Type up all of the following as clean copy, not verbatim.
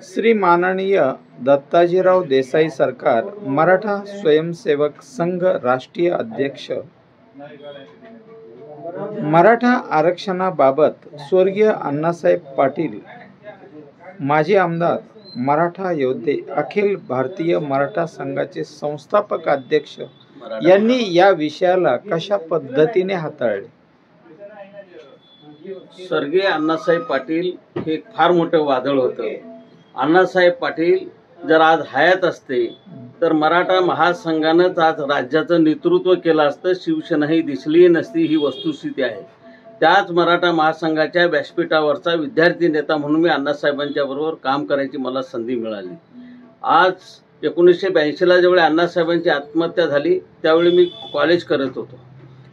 श्री माननीय दत्ताजीराव देसाई सरकार मराठा स्वयंसेवक संघ राष्ट्रीय अध्यक्ष मराठा आरक्षणाबाबत स्वर्गीय अण्णासाहेब पाटील माजी आमदार मराठा योद्धे अखिल भारतीय मराठा संघाचे संस्थापक अध्यक्ष यांनी या विषयाला कशा पद्धतीने हाताळले? स्वर्गीय अण्णासाहेब पाटील हे फार मोठं वादळ होतं. अण्णासाहेब पाटील जर आज हयात असते तर मराठा महासंघानंच आज राज्याचं नेतृत्व केलं असतं, शिवसेनाही दिसली नसती, ही वस्तुस्थिती आहे. त्याच मराठा महासंघाच्या व्यासपीठावरचा विद्यार्थी नेता म्हणून मी अण्णासाहेबांच्या बरोबर काम करायची मला संधी मिळाली. आज 1982ला ज्यावेळी अण्णासाहेबांची आत्महत्या झाली त्यावेळी मी कॉलेज करत होतो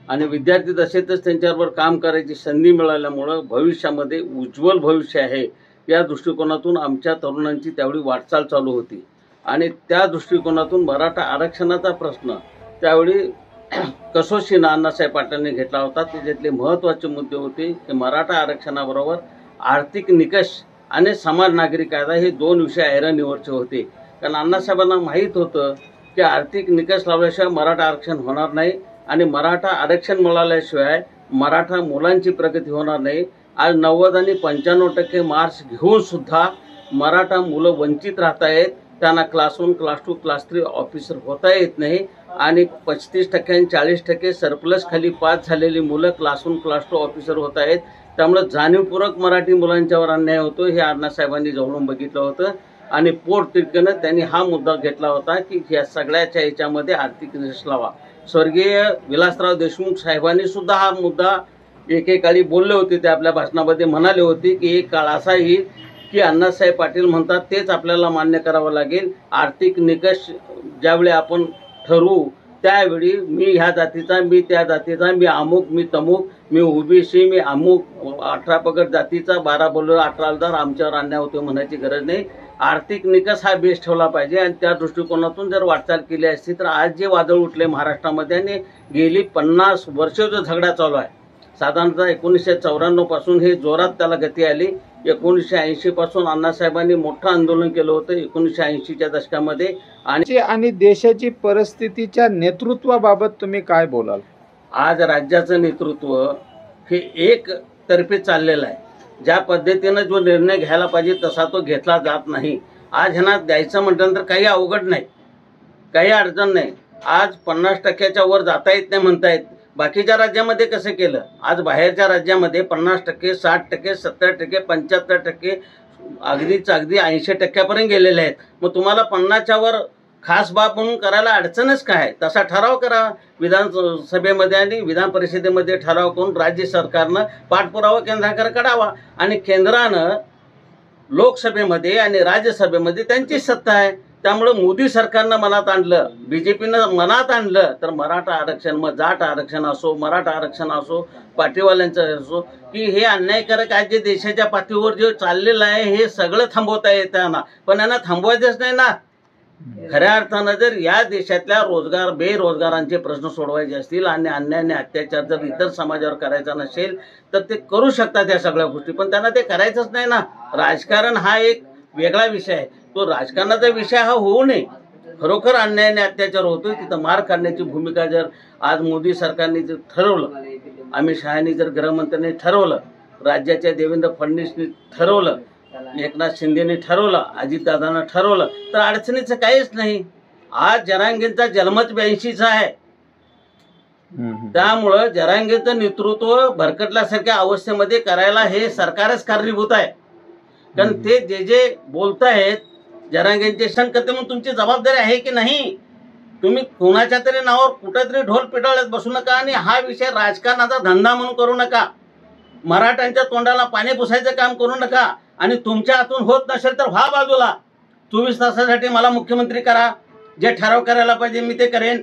आणि विद्यार्थी दशेतच त्यांच्याबरोबर काम करायची संधी मिळाल्यामुळं भविष्यामध्ये उज्ज्वल भविष्य आहे या दृष्टिकोनातून आमच्या तरुणांची त्यावेळी वाटचाल चालू होती. आणि त्या दृष्टिकोनातून मराठा आरक्षणाचा प्रश्न त्यावेळी कसोशीनं अण्णासाहेब पाटलांनी घेतला होता. त्याच्यातले महत्त्वाचे मुद्दे होते की मराठा आरक्षणाबरोबर आर्थिक निकष आणि समाज नागरी कायदा हे दोन विषय ऐरणीवरचे होते. कारण अण्णासाहेबांना माहीत होतं की आर्थिक निकष लावल्याशिवाय मराठा आरक्षण होणार नाही आणि मराठा आरक्षण मिळाल्याशिवाय मराठा मुलांची प्रगती होणार नाही. आज 90 आणि 95% मार्क्स घेऊन सुद्धा मराठा मुलं वंचित राहत आहेत. त्यांना क्लास 1, क्लास 2, क्लास 3 ऑफिसर होता येत नाही आणि 35% आणि 40% सरप्लस खाली पास झालेली मुलं क्लास 1, क्लास 2 ऑफिसर होत आहेत. त्यामुळे जाणीवपूर्वक मराठी मुलांच्यावर अन्याय होतो हे अण्णासाहेबांनी जवळून बघितलं होतं आणि पोटतिडकीनं त्यांनी हा मुद्दा घेतला होता की या सगळ्याच्या याच्यामध्ये आर्थिक निकष लावा. स्वर्गीय विलासराव देशमुख साहेबांनी सुद्धा हा मुद्दा एकेकाळी बोलले होते. ते आपल्या भाषणामध्ये म्हणाले होते की एक काळ असा येईल की अण्णासाहेब पाटील म्हणतात तेच आपल्याला मान्य करावं लागेल. आर्थिक निकष ज्यावेळी आपण ठरवू त्यावेळी मी ह्या जातीचा, मी त्या जातीचा, मी अमुक, मी तमुक, मी ओबीसी, मी अमुक, 18 पगड जातीचा, 12 बोलर 18,000 आमच्यावर अन्याय होतो म्हणायची गरज नाही. आर्थिक निकष हा बेस ठेवला पाहिजे आणि त्या दृष्टिकोनातून जर वाटचाल केली असती तर आज जे वादळ उठले महाराष्ट्रामध्ये आणि गेली 50 वर्ष जो झगडा चालू आहे, साधारणतः 1994 पासून हे जोरात त्याला गती आली. 1980 पासून अण्णासाहेबांनी मोठं आंदोलन केलं होतं 1980च्या दशकामध्ये. आणि देशाची परिस्थितीच्या नेतृत्वाबाबत तुम्ही काय बोलाल? आज राज्याचं नेतृत्व हे एक तर्फे चाललेलं आहे. ज्या पद्धतीनं जो निर्णय घ्यायला पाहिजे तसा तो घेतला जात नाही. आज ह्यांना द्यायचं म्हटलं तर काही अवघड नाही, काही अडचण नाही. आज 50%च्या वर जाता येत नाही म्हणतायत. बाकीच्या राज्यामध्ये कसं केलं? आज बाहेरच्या राज्यामध्ये 50%, 60%, 70%, 75%, अगदी 80% गेलेले आहेत. मग तुम्हाला 50च्या वर खास बाब म्हणून करायला अडचणच काय? तसा ठराव करा विधानसभेमध्ये आणि विधान परिषदेमध्ये ठराव करून राज्य सरकारनं पाठपुरावा केंद्राकडे करावा आणि केंद्रानं लोकसभेमध्ये आणि राज्यसभेमध्ये त्यांचीच सत्ता आहे. त्यामुळे मोदी सरकारनं मनात आणलं, बीजेपीनं मनात आणलं तर मराठा आरक्षण, मग जाट आरक्षण असो, मराठा आरक्षण असो, पाटीवाल्यांचं असो, की हे अन्यायकारक आज जे देशाच्या पातळीवर जे चाललेलं आहे हे सगळं थांबवता येताना पण यांना थांबवायचंच नाही ना. खऱ्या अर्थानं जर या देशातल्या बेरोजगारांचे प्रश्न सोडवायचे असतील आणि अन्याय आणि अत्याचार जर इतर समाजावर करायचा नसेल तर ते करू शकतात या सगळ्या गोष्टी, पण त्यांना ते करायचंच नाही ना. राजकारण हा एक वेगळा विषय आहे. तो राजकारणाचा विषय हा होऊ नये. खरोखर अन्याय आणि अत्याचार होतोय तिथं मार काढण्याची भूमिका जर आज मोदी सरकारने जर ठरवलं, अमित शहानी जर गृहमंत्र्यांनी ठरवलं, राज्याच्या देवेंद्र फडणवीसनी ठरवलं, एकनाथ शिंदेने ठरवलं, अजितदादांना ठरवलं तर अडचणीचं काहीच नाही. आज जरांगेंचा जन्मच 82चा आहे. त्यामुळं जरांगेंचं नेतृत्व भरकटल्यासारख्या अवस्थेमध्ये करायला हे सरकारच कारणीभूत आहे. कारण ते जे बोलतायत जरांगेंचे संकट म्हणून तुमची जबाबदारी आहे की नाही? तुम्ही कोणाच्या तरी नावावर कुठेतरी ढोल पिटाळत बसू नका आणि हा विषय राजकारणाचा धंदा म्हणून करू नका. मराठ्यांच्या तोंडाला पाणी पुसायचं काम करू नका आणि तुमच्या हातून होत नसेल तर व्हा बाजूला. 24 तासासाठी मला मुख्यमंत्री करा, जे ठराव करायला पाहिजे मी ते करेन.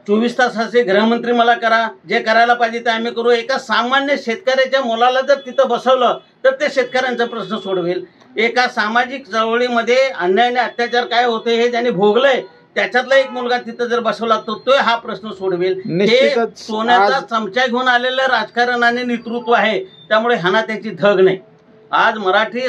24 तासाचे गृहमंत्री मला करा, जे करायला पाहिजे ते आम्ही करू. एका सामान्य शेतकऱ्याच्या मुलाला जर तिथं बसवलं तर ते शेतकऱ्यांचा प्रश्न सोडवेल. एका सामाजिक चळवळीमध्ये अन्याय आणि अत्याचार काय होते हे ज्यांनी भोगलंय त्याच्यातला एक मुलगा तिथं जर बसवला तर तो हा प्रश्न सोडवेल. हे सोन्याचा चमचा घेऊन आलेलं राजकारण आणि नेतृत्व आहे. त्यामुळे ह्यांना त्याची धग नाही. आज मराठी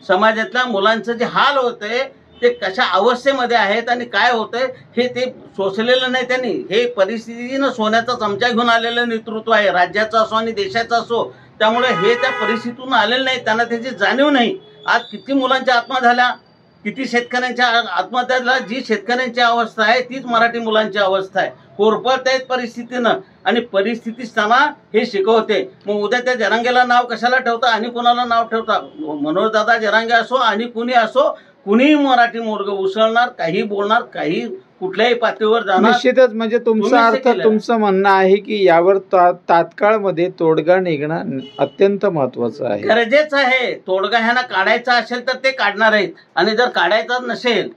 समाजातल्या मुलांचं जे हाल होतंय ते कशा अवस्थेमध्ये आहेत आणि काय होतंय हे ते सोसलेलं नाही त्यांनी. हे परिस्थितीनं सोन्याचा चमचा घेऊन आलेलं नेतृत्व आहे, राज्याचं असो आणि देशाचं असो. त्यामुळे हे त्या परिस्थितीतून आलेलं नाही, त्यांना त्याची जाणीव नाही. आज किती मुलांच्या आत्महत्या झाल्या, किती शेतकऱ्यांच्या आत्महत्या झाल्या. जी शेतकऱ्यांची अवस्था आहे तीच मराठी मुलांची अवस्था आहे. होरपळत आहेत परिस्थितीनं आणि परिस्थिती असताना हे शिकवते. मग उद्या त्या जरांगेला नाव कशाला ठेवता आणि कोणाला नाव ठेवता? मनोजदादा जरांगे असो आणि कुणी असो, कुणीही मराठी मोर्ग उसळणार, काही बोलणार, काही कुठल्याही पातळीवर जाणार. निश्चितच. म्हणजे तुमचा अर्थ, तुमचं म्हणणं आहे की यावर तात्काळ मध्ये तोडगा निघणं अत्यंत महत्वाचं आहे, गरजेचं आहे. तोडगा ह्यांना काढायचा असेल तर ते काढणार आहेत आणि जर काढायचा नसेल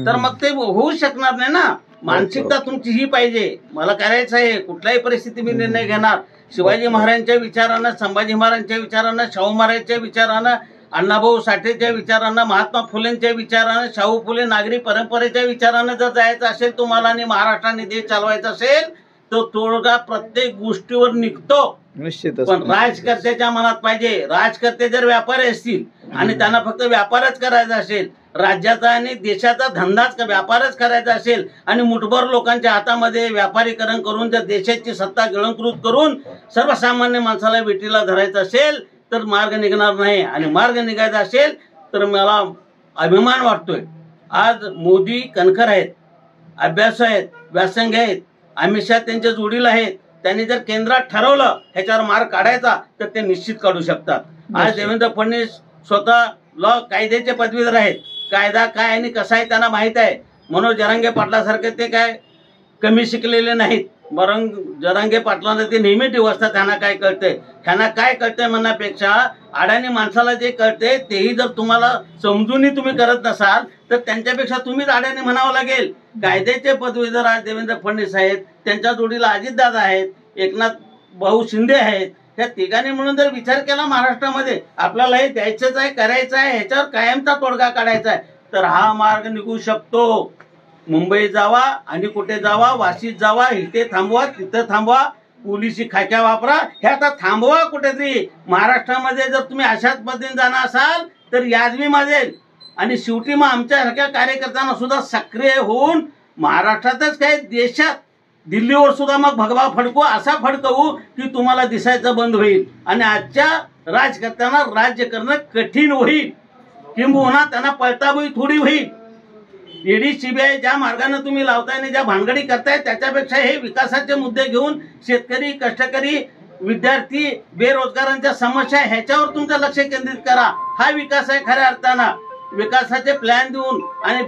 तर मग ते होऊ शकणार नाही ना. मानसिकता तुमची ही पाहिजे, मला करायचं आहे, कुठल्याही परिस्थिती मी निर्णय घेणार. शिवाजी महाराजांच्या विचारानं, संभाजी महाराजांच्या विचारानं, शाहू महाराजांच्या विचारानं, अण्णाभाऊ साठेच्या विचारानं, महात्मा फुलेंच्या विचारानं, शाहू फुले नागरी परंपरेच्या विचारानं जर जायचं असेल तुम्हाला आणि महाराष्ट्राने देश चालवायचा असेल तर तोडगा प्रत्येक गोष्टीवर निघतो. निश्चितच. पण राजकर्त्याच्या मनात पाहिजे. राजकर्ते जर व्यापारी असतील आणि त्यांना फक्त व्यापारच करायचा असेल, राज्याचा आणि देशाचा धंदाच व्यापारच करायचा असेल आणि मुठभर लोकांच्या हातामध्ये व्यापारीकरण करून जर देशाची सत्ता गिळंकृत करून सर्वसामान्य माणसाला वेठीला धरायचं असेल तर मार्ग निघणार नाही. आणि मार्ग निघायचा असेल तर मला अभिमान वाटतोय. आज मोदी कणखर आहेत, अभ्यास आहेत, व्यासंग आहेत, अमित शहा त्यांच्या जोडीला आहेत. त्यांनी जर केंद्रात ठरवलं ह्याच्यावर मार्ग काढायचा तर ते निश्चित काढू शकतात. आज देवेंद्र फडणवीस स्वतः लॉ कायद्याचे पदवीधर आहेत. कायदा काय आणि कसा आहे त्यांना माहीत आहे. मनोज जरांगे पाटलासारखे ते काय कमी शिकलेले नाहीत. जरांगे पाटलांना ते नेहमी दिवसतात. त्यांना काय कळतंय, त्यांना काय कळतंय म्हणण्यापेक्षा अडाणी माणसाला जे कळतंय तेही जर तुम्हाला समजूनही तुम्ही करत नसाल तर त्यांच्यापेक्षा तुम्हीच अडाणी म्हणावं लागेल. कायद्याचे पदवीधर आज देवेंद्र फडणवीस आहेत, त्यांच्या जोडीला अजितदादा आहेत, एकनाथ भाऊ शिंदे आहेत. त्या तिघांनी म्हणून जर विचार केला महाराष्ट्रामध्ये आपल्याला हे द्यायचंच आहे, करायचं आहे, ह्याच्यावर कायमचा तोडगा काढायचा आहे तर हा मार्ग निघू शकतो. मुंबईत जावा आणि कुठे जावा, वाशीत जावा, इथे थांबवा, तिथं थांबवा, पोलिसी खाक्या वापरा, हे आता थांबवा कुठेतरी. महाराष्ट्रामध्ये जर तुम्ही अशाच पद्धतीने जाणार असाल तर यादवी माजेल. आणि शेवटी मग आमच्यासारख्या कार्यकर्त्यांना सुद्धा सक्रिय होऊन महाराष्ट्रातच काय देशात दिल्लीवर सुद्धा मग भगवा फडकू, असा फडकवू की तुम्हाला दिसायचं बंद होईल आणि आजच्या राजकर्त्यांना राज्य करणं कठीण होईल, किंबहुना त्यांना पळताबोई थोडी होईल. ईडी सीबीआय ज्या मार्गाने तुम्ही लावताय आणि ज्या भानगडी करताय त्याच्यापेक्षा हे विकासाचे मुद्दे घेऊन शेतकरी, कष्टकरी, विद्यार्थी, बेरोजगारांच्या समस्या ह्याच्यावर तुमचं लक्ष केंद्रित करा. हा विकास आहे खऱ्या अर्थानं. विकासाचे प्लॅन देऊन आणि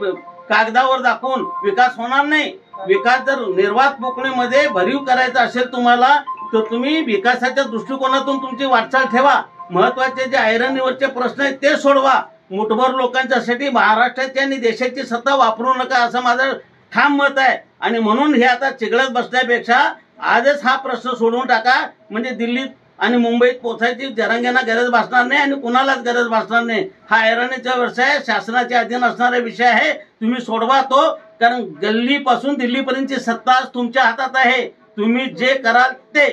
कागदावर दाखवून विकास होणार नाही. विकास जर निर्वात पोकळीमध्ये भरीव करायचा असेल तुम्हाला तर तुम्ही विकासाच्या दृष्टिकोनातून तुमची वाटचाल ठेवा. महत्वाचे जे ऐरणीवरचे प्रश्न आहेत ते सोडवा. मुठभर लोकांच्यासाठी महाराष्ट्राची आणि देशाची सत्ता वापरू नका असं माझं ठाम मत आहे. आणि म्हणून हे आता चिघळत बसण्यापेक्षा आजच हा प्रश्न सोडवून टाका. म्हणजे दिल्लीत आणि मुंबईत पोचायची जरांगेंना गरज भासणार नाही आणि कुणालाच गरज भासणार नाही. हा ऐरणीचा व्यवसाय शासनाच्या अधीन असणारा विषय आहे. तुम्ही सोडवा तो. कारण गल्लीपासून दिल्लीपर्यंतची सत्ता तुमच्या हातात आहे. तुम्ही जे कराल ते